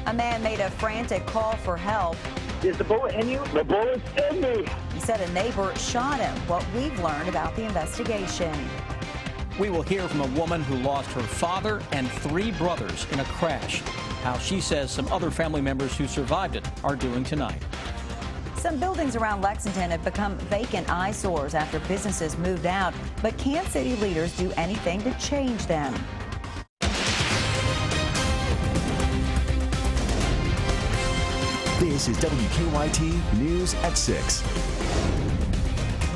A man made a frantic call for help. Is the bullet in you? The bullet's in me. He said a neighbor shot him. What we've learned about the investigation. We will hear from a woman who lost her father and 3 brothers in a crash. How she says some other family members who survived it are doing tonight. Some buildings around Lexington have become vacant eyesores after businesses moved out. But can city leaders do anything to change them? This is WKYT News at 6.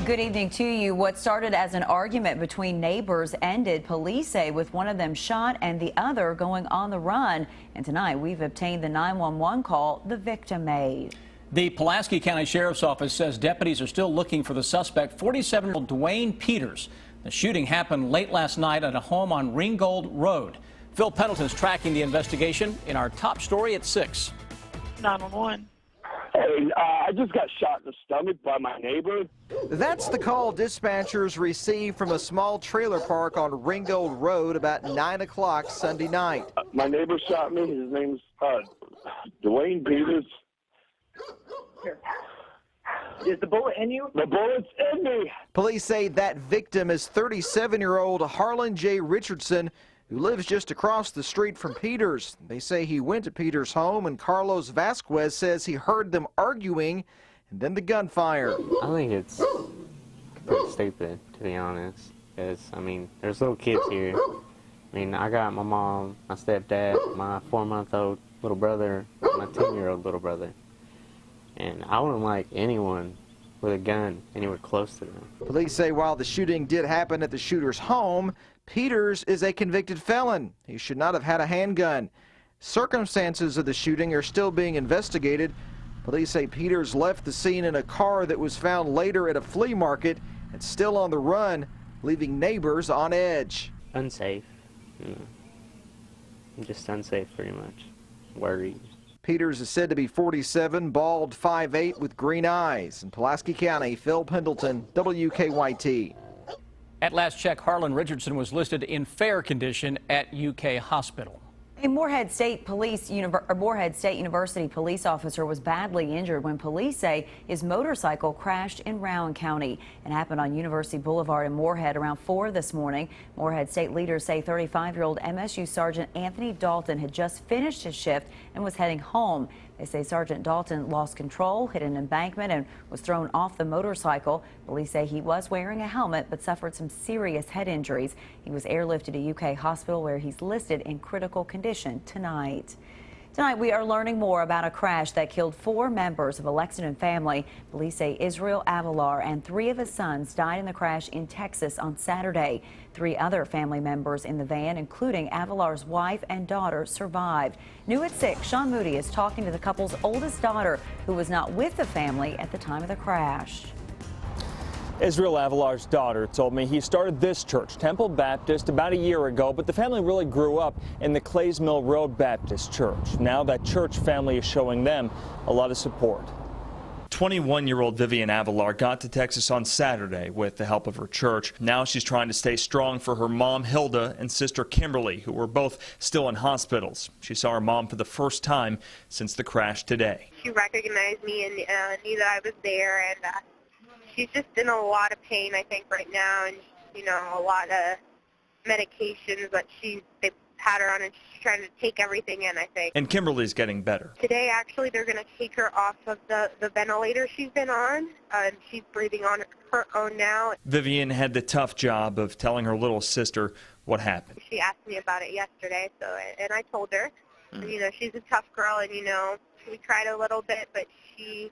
Good evening to you. What started as an argument between neighbors ended, police say, with one of them shot and the other going on the run. And tonight we've obtained the 911 call the victim made. The Pulaski County Sheriff's Office says deputies are still looking for the suspect, 47-year-old Dwayne Peters. The shooting happened late last night at a home on Ringgold Road. Phil Pendleton's tracking the investigation in our top story at 6. 911. Hey, I just got shot in the stomach by my neighbor. That's the call dispatchers received from a small trailer park on Ringgold Road about 9 o'clock Sunday night. My neighbor shot me. His name's Dwayne Peters. Here. Is the bullet in you? The bullet's in me. Police say that victim is 37-year-old Harlan J. Richardson, who lives just across the street from Peters. They say he went to Peters' home, and Carlos Vasquez says he heard them arguing and then the gunfire. I think it's pretty stupid, to be honest, because, I mean, there's little kids here. I mean, I got my mom, my stepdad, my 4-month-old little brother, my 10-year-old little brother. And I wouldn't like anyone with a gun anywhere close to them. Police say while the shooting did happen at the shooter's home, Peters is a convicted felon. He should not have had a handgun. Circumstances of the shooting are still being investigated. Police say Peters left the scene in a car that was found later at a flea market and still on the run, leaving neighbors on edge. Unsafe, you know. I'm just unsafe pretty much. Worried. Peters is said to be 47, bald, 5'8", with green eyes. In Pulaski County, Phil Pendleton, WKYT. At last check, Harlan Richardson was listed in fair condition at UK Hospital. A Morehead State University police officer was badly injured when police say his motorcycle crashed in Rowan County. It happened on University Boulevard in Morehead around 4 this morning. Morehead State leaders say 35-year-old MSU Sergeant Anthony Dalton had just finished his shift and was heading home. They say Sergeant Dalton lost control, hit an embankment, and was thrown off the motorcycle. Police say he was wearing a helmet but suffered some serious head injuries. He was airlifted to UK Hospital, where he's listed in critical condition tonight. Tonight, we are learning more about a crash that killed 4 members of a Lexington family. Police say Israel Avalar and 3 of his sons died in the crash in Texas on Saturday. 3 other family members in the van, including Avalar's wife and daughter, survived. New at 6, Sean Moody is talking to the couple's oldest daughter, who was not with the family at the time of the crash. Israel Avalar's daughter told me he started this church, Temple Baptist, about a year ago, but the family really grew up in the Clays Mill Road Baptist Church. Now that church family is showing them a lot of support. 21-year-old Vivian Avalar got to Texas on Saturday with the help of her church. Now she's trying to stay strong for her mom, Hilda, and sister Kimberly, who were both still in hospitals. She saw her mom for the first time since the crash today. She recognized me and knew that I was there, and she's just in a lot of pain, I think, right now, and, you know, a lot of medications that they had her on, and she's trying to take everything in, I think. And Kimberly's getting better. Today, actually, they're going to take her off of the ventilator she's been on, and she's breathing on her own now. Vivian had the tough job of telling her little sister what happened. She asked me about it yesterday, and I told her. You know, she's a tough girl, and, you know, we cried a little bit, but she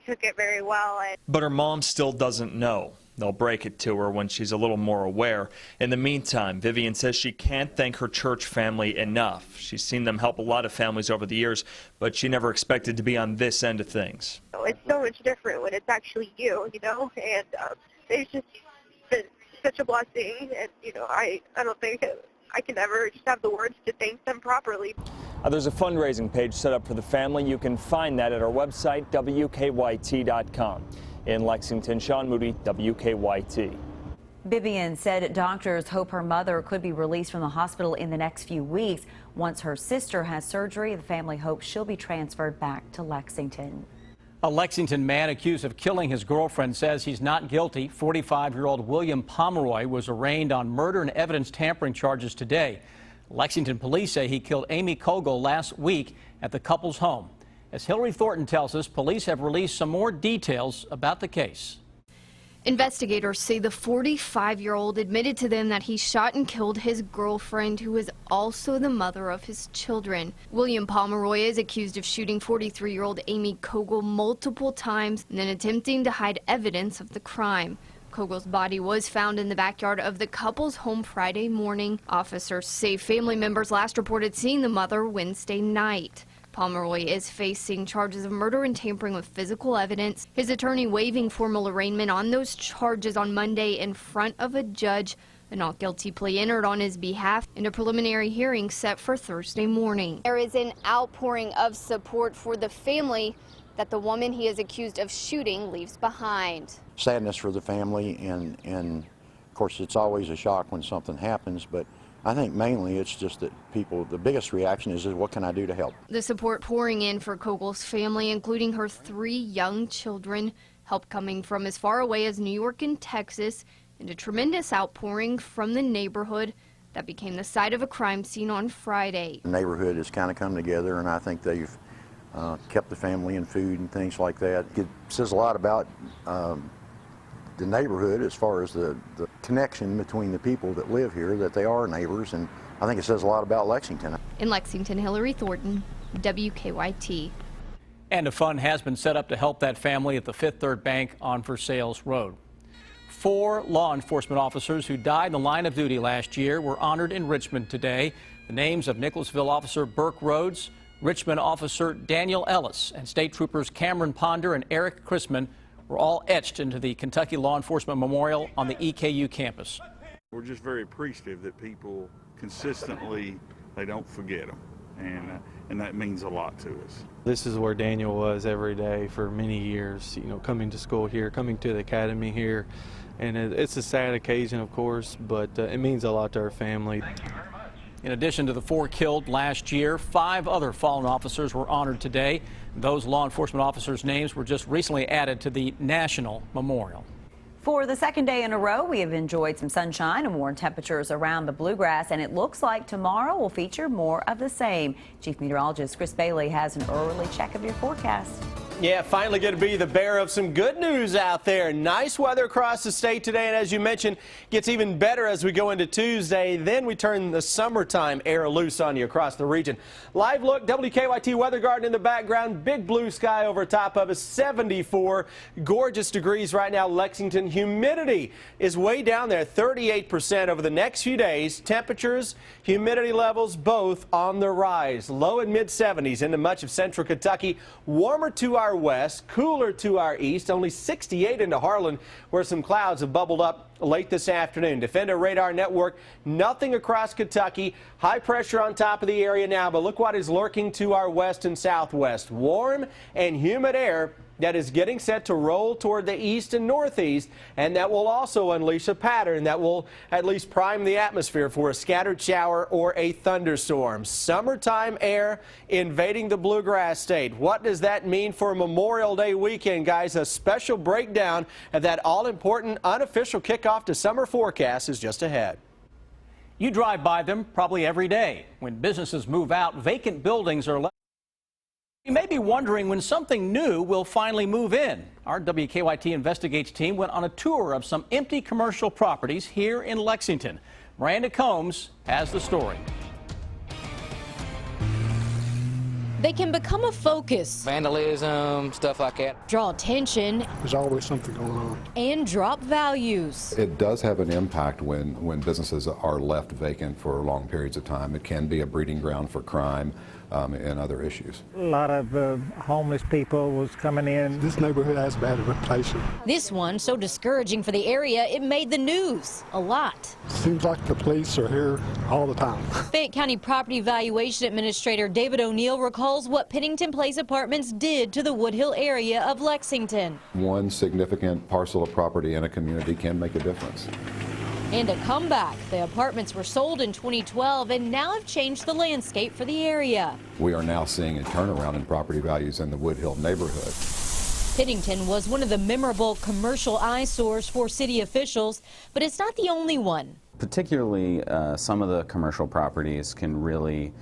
took it very well. But her mom still doesn't know. They'll break it to her when she's a little more aware. In the meantime, Vivian says she can't thank her church family enough. She's seen them help a lot of families over the years, but she never expected to be on this end of things. It's so much different when it's actually you know, and it's just been such a blessing, and, you know, I don't think I can ever just have the words to thank them properly. There's a fundraising page set up for the family. You can find that at our website, WKYT.com. In Lexington, Sean Moody, WKYT. Vivian said doctors hope her mother could be released from the hospital in the next few weeks. Once her sister has surgery, the family hopes she'll be transferred back to Lexington. A Lexington man accused of killing his girlfriend says he's not guilty. 45-year-old William Pomeroy was arraigned on murder and evidence tampering charges today. Lexington police say he killed Amy Kogel last week at the couple's home. As Hillary Thornton tells us, police have released some more details about the case. Investigators say the 45-year-old admitted to them that he shot and killed his girlfriend, who is also the mother of his children. William Pomeroy is accused of shooting 43-year-old Amy Kogel multiple times and then attempting to hide evidence of the crime. Kogel's body was found in the backyard of the couple's home Friday morning. Officers say family members last reported seeing the mother Wednesday night. Pomeroy is facing charges of murder and tampering with physical evidence. His attorney waiving formal arraignment on those charges on Monday in front of a judge. A not guilty plea entered on his behalf in a preliminary hearing set for Thursday morning. There is an outpouring of support for the family that the woman he is accused of shooting leaves behind. Sadness for the family, and of course it's always a shock when something happens, but I think mainly it's just that people, the biggest reaction is what can I do to help? The support pouring in for Kogel's family, including her 3 young children, help coming from as far away as New York and Texas, and a tremendous outpouring from the neighborhood that became the site of a crime scene on Friday. The neighborhood has kind of come together, and I think they've kept the family and food and things like that. It says a lot about the neighborhood as far as the connection between the people that live here, that they are neighbors, and I think it says a lot about Lexington. In Lexington, Hillary Thornton, WKYT. And a fund has been set up to help that family at the Fifth Third Bank on Versailles Road. 4 law enforcement officers who died in the line of duty last year were honored in Richmond today. The names of Nicholasville officer Burke Rhodes, Richmond officer Daniel Ellis, and state troopers Cameron Ponder and Eric Chrisman were all etched into the Kentucky Law Enforcement Memorial on the EKU campus. We're just very appreciative that people consistently, they don't forget them, and that means a lot to us. This is where Daniel was every day for many years, you know, coming to school here, coming to the academy here, and it's a sad occasion, of course, but it means a lot to our family. In addition to the 4 killed last year, 5 other fallen officers were honored today. Those law enforcement officers' names were just recently added to the National Memorial. For the second day in a row, we have enjoyed some sunshine and warm temperatures around the bluegrass, and it looks like tomorrow will feature more of the same. Chief Meteorologist Chris Bailey has an early check of your forecast. Yeah, finally going to be the bearer of some good news out there. Nice weather across the state today, and as you mentioned, gets even better as we go into Tuesday. Then we turn the summertime air loose on you across the region. Live look, WKYT Weather Garden in the background. Big blue sky over top of us, 74 gorgeous degrees right now. Lexington, humidity is way down there, 38% over the next few days. Temperatures, humidity levels, both on the rise. Low and mid 70s into much of central Kentucky. Warmer to our west, cooler to our east, only 68 into Harlan, where some clouds have bubbled up late this afternoon. Defender radar network, nothing across Kentucky. High pressure on top of the area now, but look what is lurking to our west and southwest. Warm and humid air that is getting set to roll toward the east and northeast, and that will also unleash a pattern that will at least prime the atmosphere for a scattered shower or a thunderstorm. Summertime air invading the bluegrass state. What does that mean for Memorial Day weekend, guys? A special breakdown of that all-important unofficial kickoff to summer forecast is just ahead. You drive by them probably every day. When businesses move out, vacant buildings are left. You may be wondering when something new will finally move in. Our WKYT Investigates team went on a tour of some empty commercial properties here in Lexington. Miranda Combs has the story. They can become a focus, Vandalism, stuff like that. draw attention, There's always something going on. and drop values. It does have an impact when businesses are left vacant for long periods of time. It can be a breeding ground for crime and other issues. A lot of homeless people was coming in. This neighborhood has bad reputation. This one so discouraging for the area, it made the news a lot. Seems like the police are here all the time. Fayette County Property Valuation Administrator David O'Neill recalls what Pennington Place Apartments did to the Woodhill area of Lexington. One significant parcel of property in a community can make a difference. And a comeback. The apartments were sold in 2012 and now have changed the landscape for the area. We are now seeing a turnaround in property values in the Woodhill neighborhood. Pennington was one of the memorable commercial eyesores for city officials, but it's not the only one. Particularly, some of the commercial properties can really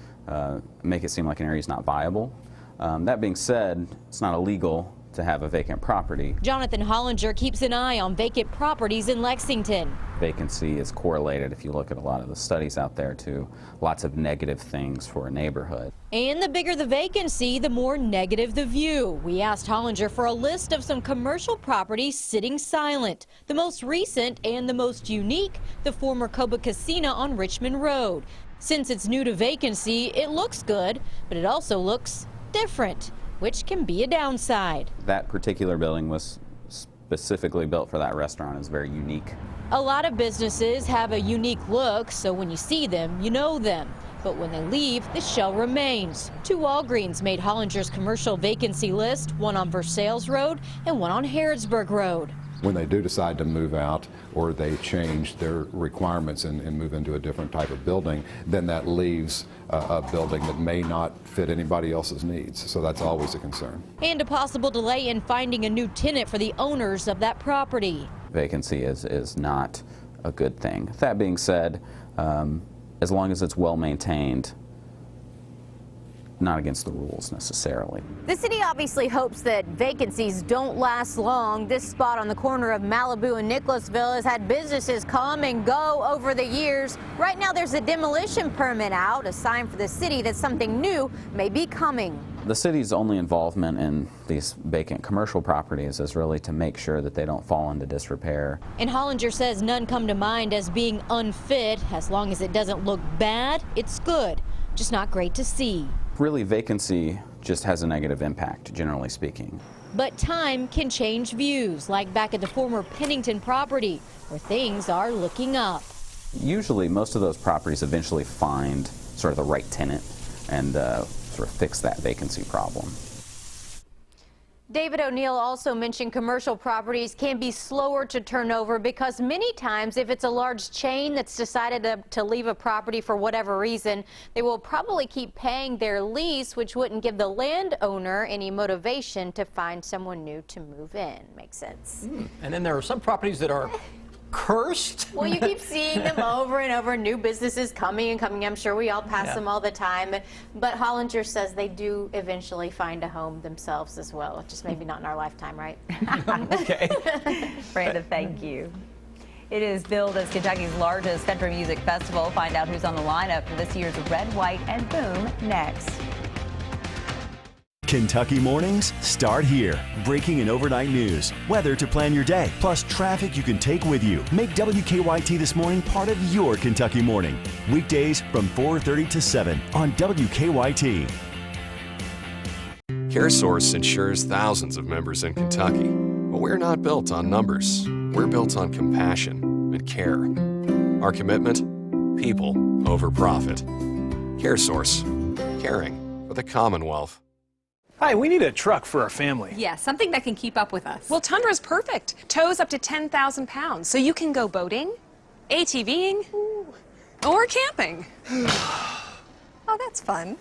make it seem like an area is not viable. That being said, it's not illegal to have a vacant property. Jonathan Hollinger keeps an eye on vacant properties in Lexington. Vacancy is correlated, if you look at a lot of the studies out there, to lots of negative things for a neighborhood. And the bigger the vacancy, the more negative the view. We asked Hollinger for a list of some commercial properties sitting silent. The most recent and the most unique, the former Coba Casino on Richmond Road. Since it's new to vacancy, it looks good, but it also looks different, which can be a downside. That particular building was specifically built for that restaurant. It's very unique. A lot of businesses have a unique look, so when you see them, you know them. But when they leave, the shell remains. 2 Walgreens made Hollinger's commercial vacancy list, one on Versailles Road and one on Harrodsburg Road. When they do decide to move out or they change their requirements and move into a different type of building, then that leaves a building that may not fit anybody else's needs. So that's always a concern. And a possible delay in finding a new tenant for the owners of that property. Vacancy is not a good thing. That being said, as long as it's well maintained, not against the rules necessarily. The city obviously hopes that vacancies don't last long. This spot on the corner of Malibu and Nicholasville has had businesses come and go over the years. Right now there's a demolition permit out, a sign for the city that something new may be coming. The city's only involvement in these vacant commercial properties is really to make sure that they don't fall into disrepair. And Hollinger says none come to mind as being unfit. As long as it doesn't look bad, it's good, just not great to see. Really, vacancy just has a negative impact, generally speaking. But time can change views, like back at the former Pennington property, where things are looking up. Usually, most of those properties eventually find sort of the right tenant and sort of fix that vacancy problem. David O'Neill also mentioned commercial properties can be slower to turn over because many times if it's a large chain that's decided to leave a property for whatever reason, they will probably keep paying their lease, which wouldn't give the landowner any motivation to find someone new to move in. Makes sense. And then there are some properties that are cursed. Well, you keep seeing them over and over, new businesses coming and coming. I'm sure we all pass them all the time. But Hollinger says they do eventually find a home themselves as well. Just maybe not in our lifetime, right? Okay. Brandon, thank you. It is billed as Kentucky's largest country music festival. Find out who's on the lineup for this year's Red, White, and Boom next. Kentucky mornings start here. Breaking and overnight news, weather to plan your day, plus traffic you can take with you. Make WKYT This Morning part of your Kentucky morning. Weekdays from 4:30 to 7 on WKYT. CareSource insures thousands of members in Kentucky, but we're not built on numbers. We're built on compassion and care. Our commitment? People over profit. CareSource. Caring for the Commonwealth. Hi, we need a truck for our family. Yeah, something that can keep up with us. Well, Tundra's perfect. Tows up to 10,000 pounds, so you can go boating, ATVing, or camping. Oh, that's fun.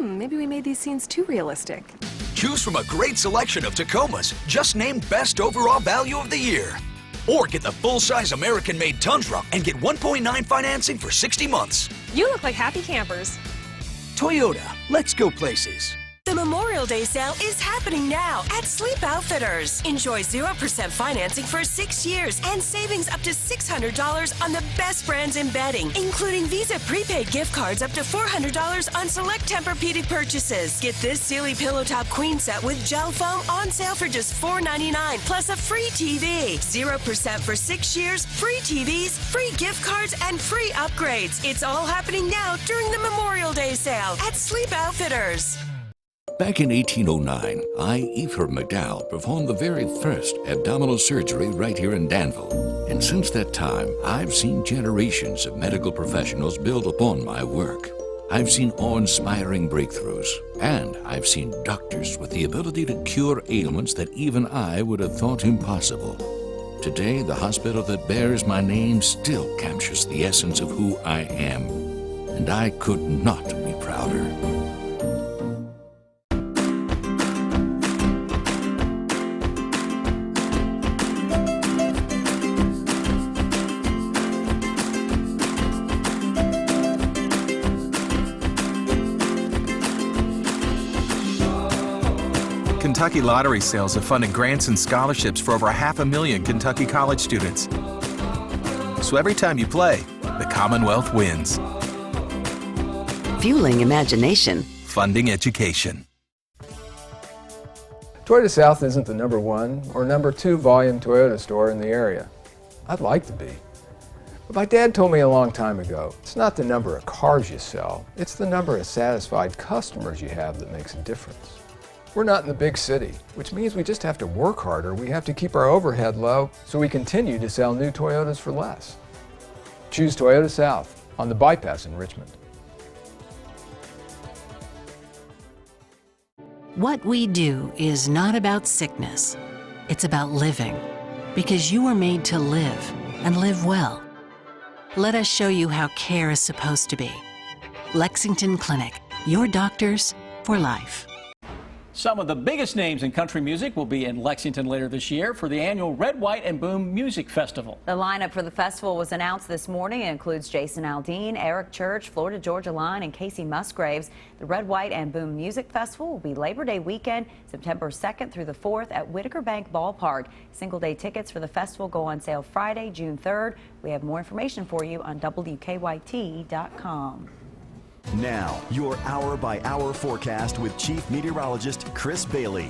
Maybe we made these scenes too realistic. Choose from a great selection of Tacomas, just named Best Overall Value of the Year. Or get the full-size American-made Tundra and get 1.9 financing for 60 months. You look like happy campers. Toyota, let's go places. The Memorial Day sale is happening now at Sleep Outfitters. Enjoy 0% financing for 6 years and savings up to $600 on the best brands in bedding, including Visa prepaid gift cards up to $400 on select Tempur-Pedic purchases. Get this Sealy Pillow Top Queen set with gel foam on sale for just $4.99 plus a free TV. 0% for 6 years, free TVs, free gift cards, and free upgrades. It's all happening now during the Memorial Day sale at Sleep Outfitters. Back in 1809, I, Ephraim McDowell, performed the very first abdominal surgery right here in Danville. And since that time, I've seen generations of medical professionals build upon my work. I've seen awe-inspiring breakthroughs, and I've seen doctors with the ability to cure ailments that even I would have thought impossible. Today, the hospital that bears my name still captures the essence of who I am, and I could not be prouder. Kentucky lottery sales have funded grants and scholarships for over 500,000 Kentucky college students. So every time you play, the Commonwealth wins. Fueling imagination. Funding education. Toyota South isn't the #1 or #2 volume Toyota store in the area. I'd like to be. But my dad told me a long time ago, it's not the number of cars you sell, it's the number of satisfied customers you have that makes a difference. We're not in the big city, which means we just have to work harder. We have to keep our overhead low so we continue to sell new Toyotas for less. Choose Toyota South on the bypass in Richmond. What we do is not about sickness. It's about living. Because you were made to live and live well. Let us show you how care is supposed to be. Lexington Clinic, your doctors for life. Some of the biggest names in country music will be in Lexington later this year for the annual Red, White, and Boom Music Festival. The lineup for the festival was announced this morning. It includes Jason Aldean, Eric Church, Florida Georgia Line, and Casey Musgraves. The Red, White, and Boom Music Festival will be Labor Day weekend, September 2nd through the 4th at Whitaker Bank Ballpark. Single-day tickets for the festival go on sale Friday, June 3rd. We have more information for you on WKYT.com. Now, your hour-by-hour forecast with Chief Meteorologist Chris Bailey.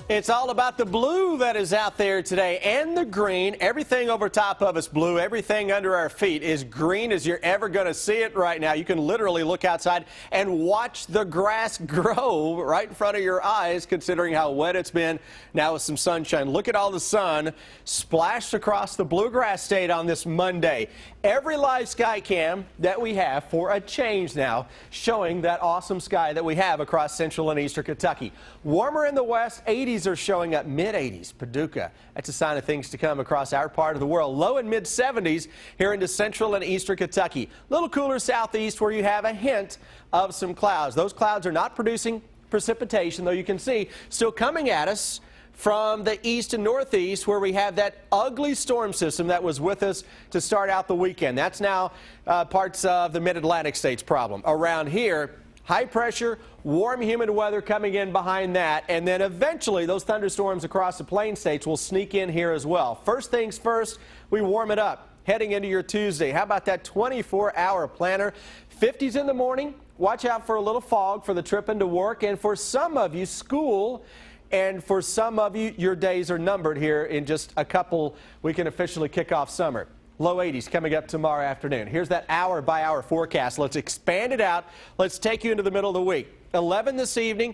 It's all about the blue that is out there today and the green. Everything over top of us blue. Everything under our feet is green as you're ever going to see it right now. You can literally look outside and watch the grass grow right in front of your eyes, considering how wet it's been. Now with some sunshine. Look at all the sun splashed across the bluegrass state on this Monday. Every live sky cam that we have for a change now showing that awesome sky that we have across central and eastern Kentucky. Warmer in the west, 80s are showing up, mid-80s. Paducah, that's a sign of things to come across our part of the world. Low and mid-70s here into central and eastern Kentucky. A little cooler southeast where you have a hint of some clouds. Those clouds are not producing precipitation, though you can see still coming at us from the east and northeast where we have that ugly storm system that was with us to start out the weekend. That's now parts of the mid-Atlantic states problem. Around here, high pressure, warm, humid weather coming in behind that, and then eventually those thunderstorms across the plain states will sneak in here as well. First things first, we warm it up heading into your Tuesday. How about that 24-hour planner? 50s in the morning. Watch out for a little fog for the trip into work, and for some of you, school. And for some of you, your days are numbered here. In just a couple, we can officially kick off summer. Low 80s coming up tomorrow afternoon. Here's that hour-by-hour forecast. Let's expand it out. Let's take you into the middle of the week. 11 this evening.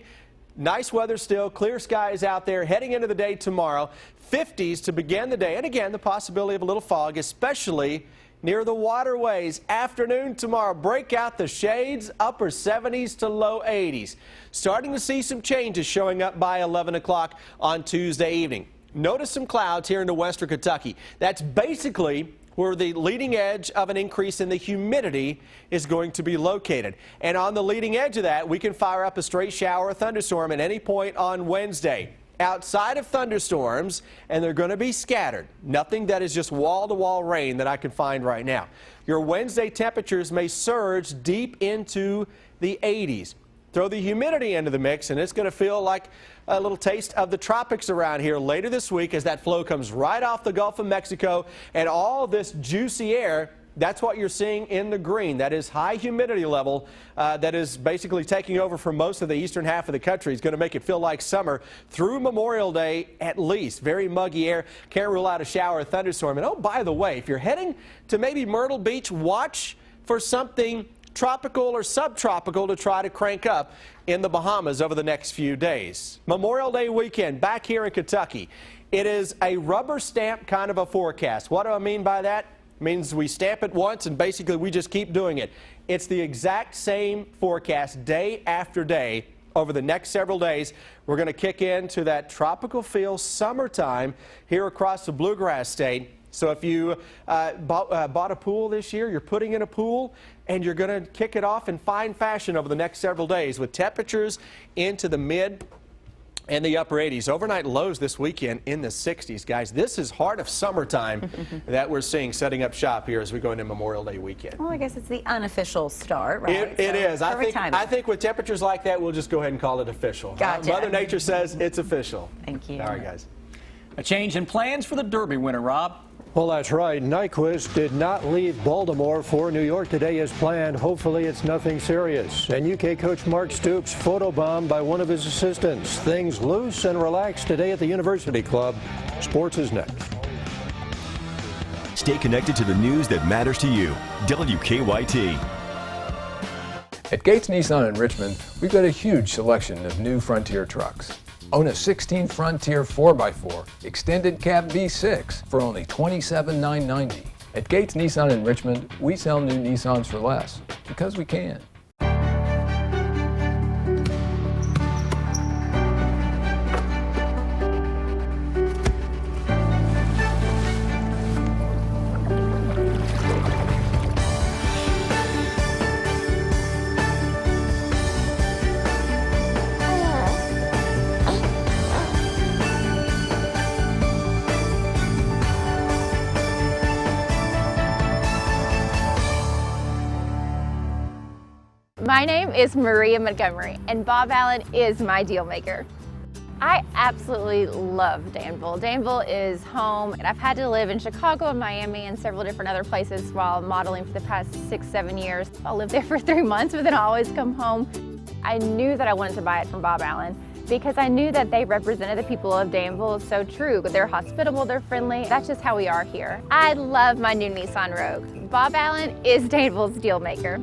Nice weather still. Clear skies out there. Heading into the day tomorrow. 50s to begin the day. And again, the possibility of a little fog, especially near the waterways. Afternoon tomorrow, break out the shades, upper 70s to low 80s. Starting to see some changes showing up by 11 o'clock on Tuesday evening. Notice some clouds here into western Kentucky. That's basically where the leading edge of an increase in the humidity is going to be located. And on the leading edge of that, we can fire up a straight shower or thunderstorm at any point on Wednesday. Outside of thunderstorms, and they're going to be scattered. Nothing that is just wall-to-wall rain that I can find right now. Your Wednesday temperatures may surge deep into the 80s. Throw the humidity into the mix, and it's going to feel like a little taste of the tropics around here later this week as that flow comes right off the Gulf of Mexico, and all this juicy air. That's what you're seeing in the green. That is high humidity level that is basically taking over for most of the eastern half of the country. It's going to make it feel like summer through Memorial Day at least. Very muggy air. Can't rule out a shower or thunderstorm. And oh, by the way, if you're heading to maybe Myrtle Beach, watch for something tropical or subtropical to try to crank up in the Bahamas over the next few days. Memorial Day weekend back here in Kentucky. It is a rubber stamp kind of a forecast. What do I mean by that? Means we stamp it once and basically we just keep doing it. It's the exact same forecast day after day over the next several days, we're going to kick into that tropical feel summertime here across the Bluegrass State. So if you bought a pool this year, you're putting in a pool, and you're going to kick it off in fine fashion over the next several days with temperatures into the mid and the upper 80s. Overnight lows this weekend in the 60s, guys. This is heart of summertime that we're seeing setting up shop here as we go into Memorial Day weekend. Well, I guess it's the unofficial start, right? It is. Perfect I think with temperatures like that, we'll just go ahead and call it official. Gotcha. Mother Nature says it's official. Thank you. All right, guys. A change in plans for the Derby winner, Rob. Well, that's right. Nyquist did not leave Baltimore for New York today as planned. Hopefully it's nothing serious. And UK coach Mark Stoops photobombed by one of his assistants. Things loose and relaxed today at the University Club. Sports is next. Stay connected to the news that matters to you. WKYT. At Gates Nissan in Richmond, we've got a huge selection of new Frontier trucks. Own a 16 Frontier 4x4 extended cab V6 for only $27,990. At Gates Nissan in Richmond, we sell new Nissans for less because we can. My name is Maria Montgomery, and Bob Allen is my deal maker. I absolutely love Danville. Danville is home, and I've had to live in Chicago and Miami and several different other places while modeling for the past 6-7 years. I'll live there for 3 months, but then I always come home. I knew that I wanted to buy it from Bob Allen because I knew that they represented the people of Danville so true. They're hospitable, they're friendly. That's just how we are here. I love my new Nissan Rogue. Bob Allen is Danville's deal maker.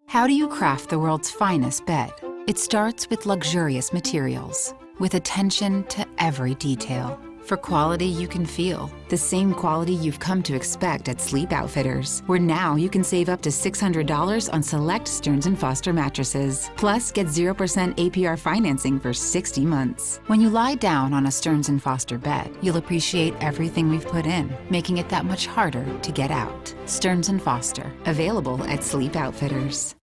How do you craft the world's finest bed? It starts with luxurious materials, with attention to every detail. For quality you can feel, the same quality you've come to expect at Sleep Outfitters, where now you can save up to $600 on select Stearns & Foster mattresses. Plus, get 0% APR financing for 60 months. When you lie down on a Stearns & Foster bed, you'll appreciate everything we've put in, making it that much harder to get out. Stearns & Foster, available at Sleep Outfitters.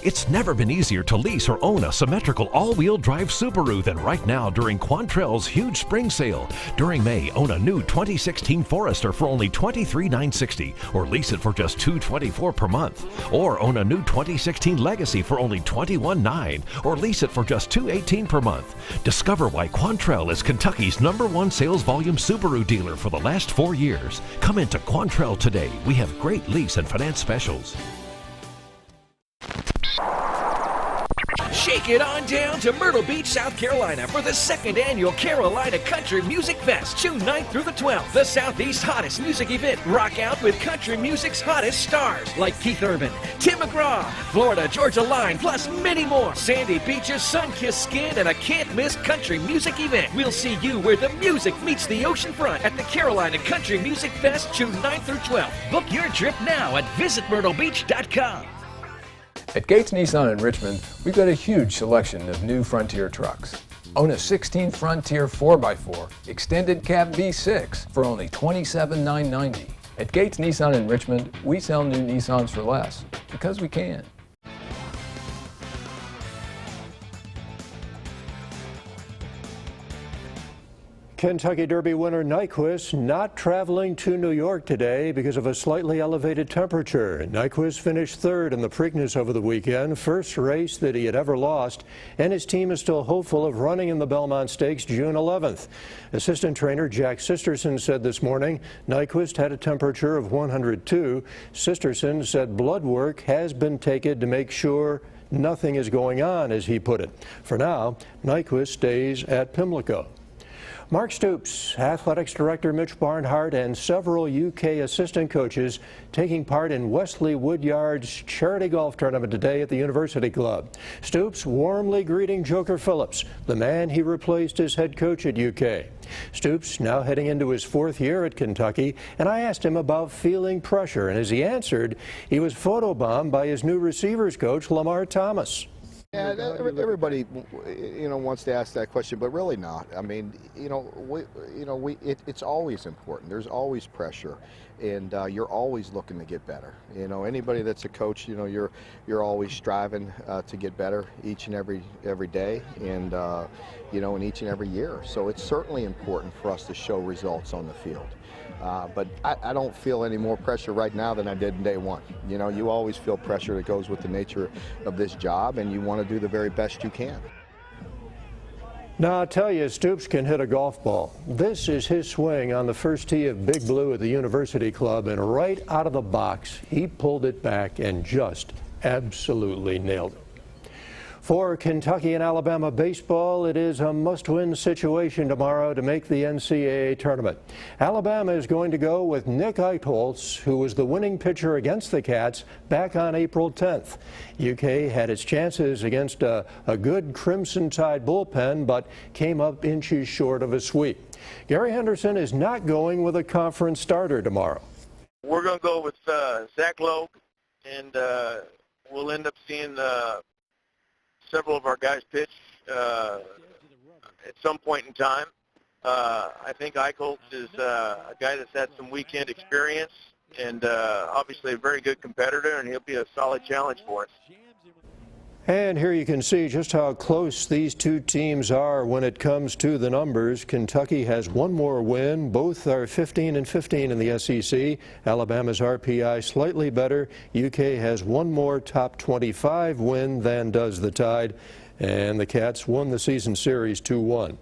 It's never been easier to lease or own a symmetrical all-wheel drive Subaru than right now during Quantrell's huge spring sale. During May, own a new 2016 Forester for only $23,960 or lease it for just $224 per month. Or own a new 2016 Legacy for only $21,900 or lease it for just $218 per month. Discover why Quantrell is Kentucky's #1 sales volume Subaru dealer for the last 4 years. Come into Quantrell today. We have great lease and finance specials. Shake it on down to Myrtle Beach, South Carolina for the 2nd annual Carolina Country Music Fest, June 9th through the 12th. The Southeast's hottest music event. Rock out with country music's hottest stars like Keith Urban, Tim McGraw, Florida Georgia Line, plus many more. Sandy Beach's sun-kissed skin and a can't-miss country music event. We'll see you where the music meets the ocean front at the Carolina Country Music Fest, June 9th through 12th. Book your trip now at visitmyrtlebeach.com. At Gates Nissan in Richmond, we've got a huge selection of new Frontier trucks. Own a 16 Frontier 4x4 extended cab V6 for only $27,990. At Gates Nissan in Richmond, we sell new Nissans for less because we can. Kentucky Derby winner Nyquist not traveling to New York today because of a slightly elevated temperature. Nyquist finished 3rd in the Preakness over the weekend, first race that he had ever lost, and his team is still hopeful of running in the Belmont Stakes June 11th. Assistant trainer Jack Sisterson said this morning Nyquist had a temperature of 102. Sisterson said blood work has been taken to make sure nothing is going on, as he put it. For now, Nyquist stays at Pimlico. Mark Stoops, Athletics Director Mitch Barnhart, and several UK assistant coaches taking part in Wesley Woodyard's charity golf tournament today at the University Club. Stoops warmly greeting Joker Phillips, the man he replaced as head coach at UK. Stoops now heading into his 4th year at Kentucky, and I asked him about feeling pressure, and as he answered, he was photobombed by his new receivers coach, Lamar Thomas. Yeah, everybody, wants to ask that question, but really not. I mean, it's always important. There's always pressure, and you're always looking to get better. Anybody that's a coach, you're always striving to get better each and every day, and and each and every year. So it's certainly important for us to show results on the field. But I don't feel any more pressure right now than I did in day one. You always feel pressure that goes with the nature of this job, and you want to do the very best you can. Now, I'll tell you, Stoops can hit a golf ball. This is his swing on the first tee of Big Blue at the University Club, and right out of the box, he pulled it back and just absolutely nailed it. For Kentucky and Alabama baseball, it is a must-win situation tomorrow to make the NCAA tournament. Alabama is going to go with Nick Eicholz, who was the winning pitcher against the Cats back on April 10th. UK had its chances against a good Crimson Tide bullpen, but came up inches short of a sweep. Gary Henderson is not going with a conference starter tomorrow. We're going to go with Zach Logue, and we'll end up seeing several of our guys pitch at some point in time. I think Eicholz is a guy that's had some weekend experience and obviously a very good competitor, and he'll be a solid challenge for us. And here you can see just how close these two teams are when it comes to the numbers. Kentucky has one more win. Both are 15-15 in the SEC. Alabama's RPI slightly better. UK has one more top 25 win than does the Tide. And the Cats won the season series 2-1.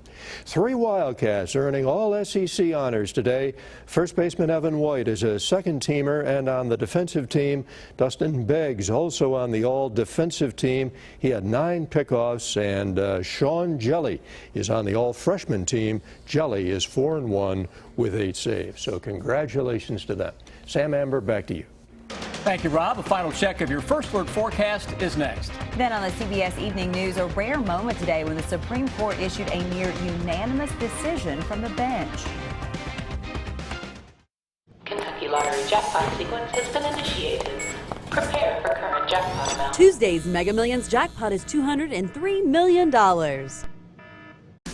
3 Wildcats earning all SEC honors today. First baseman Evan White is a second-teamer, and on the defensive team, Dustin Beggs also on the all-defensive team. He had 9 pickoffs, and Sean Jelly is on the all-freshman team. Jelly is 4-1 with 8 saves. So congratulations to them. Sam Amber, back to you. Thank you, Rob. A final check of your First Alert forecast is next. Then on the CBS Evening News, a rare moment today when the Supreme Court issued a near unanimous decision from the bench. Kentucky Lottery jackpot sequence has been initiated. Prepare for current jackpot amount. Tuesday's Mega Millions jackpot is $203 million.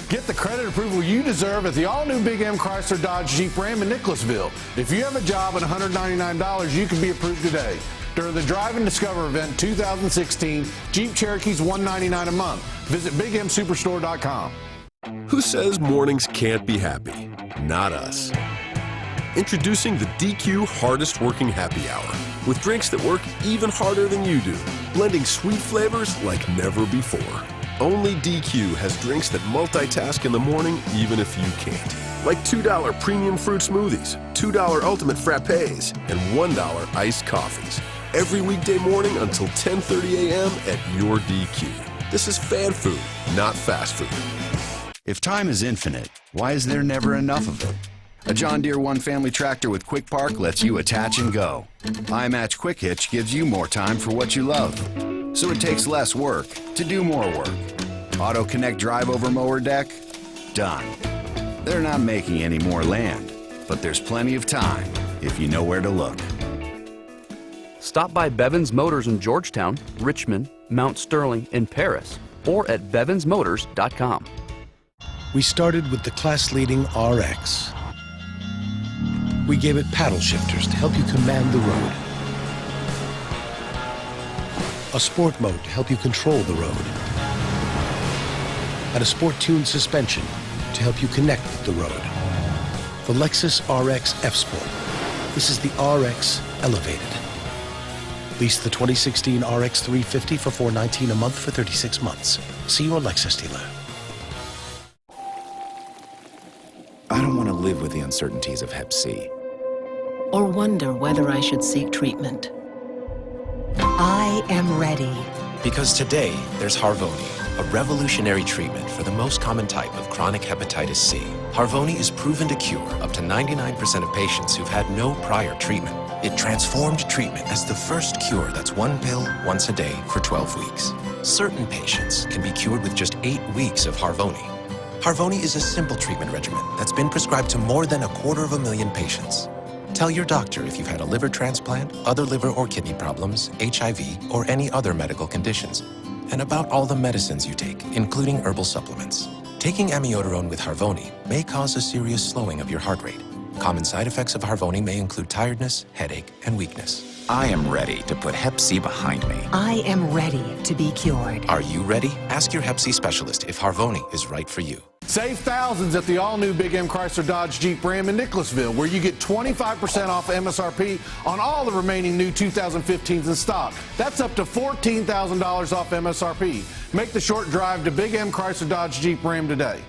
Get the credit approval you deserve at the all-new Big M Chrysler Dodge Jeep Ram in Nicholasville. If you have a job and $199, you can be approved today. During the Drive and Discover event 2016, Jeep Cherokee's $199 a month. Visit BigMSuperstore.com. Who says mornings can't be happy? Not us. Introducing the DQ Hardest Working Happy Hour, with drinks that work even harder than you do, blending sweet flavors like never before. Only DQ has drinks that multitask in the morning even if you can't. Like $2 premium fruit smoothies, $2 ultimate frappes, and $1 iced coffees. Every weekday morning until 10:30 a.m. at your DQ. This is fan food, not fast food. If time is infinite, why is there never enough of it? A John Deere One Family tractor with Quick Park lets you attach and go. iMatch Quick Hitch gives you more time for what you love. So it takes less work to do more work. Auto Connect drive over mower deck? Done. They're not making any more land, but there's plenty of time if you know where to look. Stop by Bevins Motors in Georgetown, Richmond, Mount Sterling, and Paris, or at bevinsmotors.com. We started with the class-leading RX. We gave it paddle shifters to help you command the road. A sport mode to help you control the road. And a sport-tuned suspension to help you connect with the road. The Lexus RX F Sport. This is the RX Elevated. Lease the 2016 RX 350 for $419 a month for 36 months. See your Lexus dealer. I don't want to live with the uncertainties of Hep C. Or wonder whether I should seek treatment. I am ready. Because today, there's Harvoni, a revolutionary treatment for the most common type of chronic hepatitis C. Harvoni is proven to cure up to 99% of patients who've had no prior treatment. It transformed treatment as the first cure that's one pill once a day for 12 weeks. Certain patients can be cured with just 8 weeks of Harvoni. Harvoni is a simple treatment regimen that's been prescribed to more than 250,000 patients. Tell your doctor if you've had a liver transplant, other liver or kidney problems, HIV, or any other medical conditions. and about all the medicines you take, including herbal supplements. Taking amiodarone with Harvoni may cause a serious slowing of your heart rate. Common side effects of Harvoni may include tiredness, headache, and weakness. I am ready to put Hep C behind me. I am ready to be cured. Are you ready? Ask your Hep C specialist if Harvoni is right for you. Save thousands at the all-new Big M Chrysler Dodge Jeep Ram in Nicholasville, where you get 25% off MSRP on all the remaining new 2015s in stock. That's up to $14,000 off MSRP. Make the short drive to Big M Chrysler Dodge Jeep Ram today.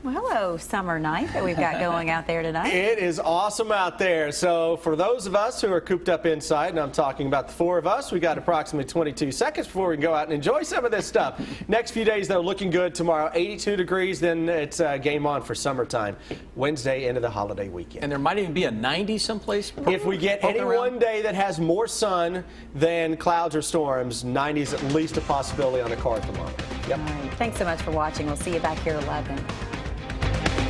Well, hello, summer night that we've got going out there tonight. It is awesome out there. So for those of us who are cooped up inside, and I'm talking about the four of us, we got approximately 22 seconds before we can go out and enjoy some of this stuff. Next few days, though, looking good. Tomorrow, 82 degrees. Then it's game on for summertime. Wednesday into the holiday weekend. And there might even be a 90 someplace. If we get any one day that has more sun than clouds or storms, 90 is at least a possibility on the card tomorrow. Yep. All right. Thanks so much for watching. We'll see you back here at 11.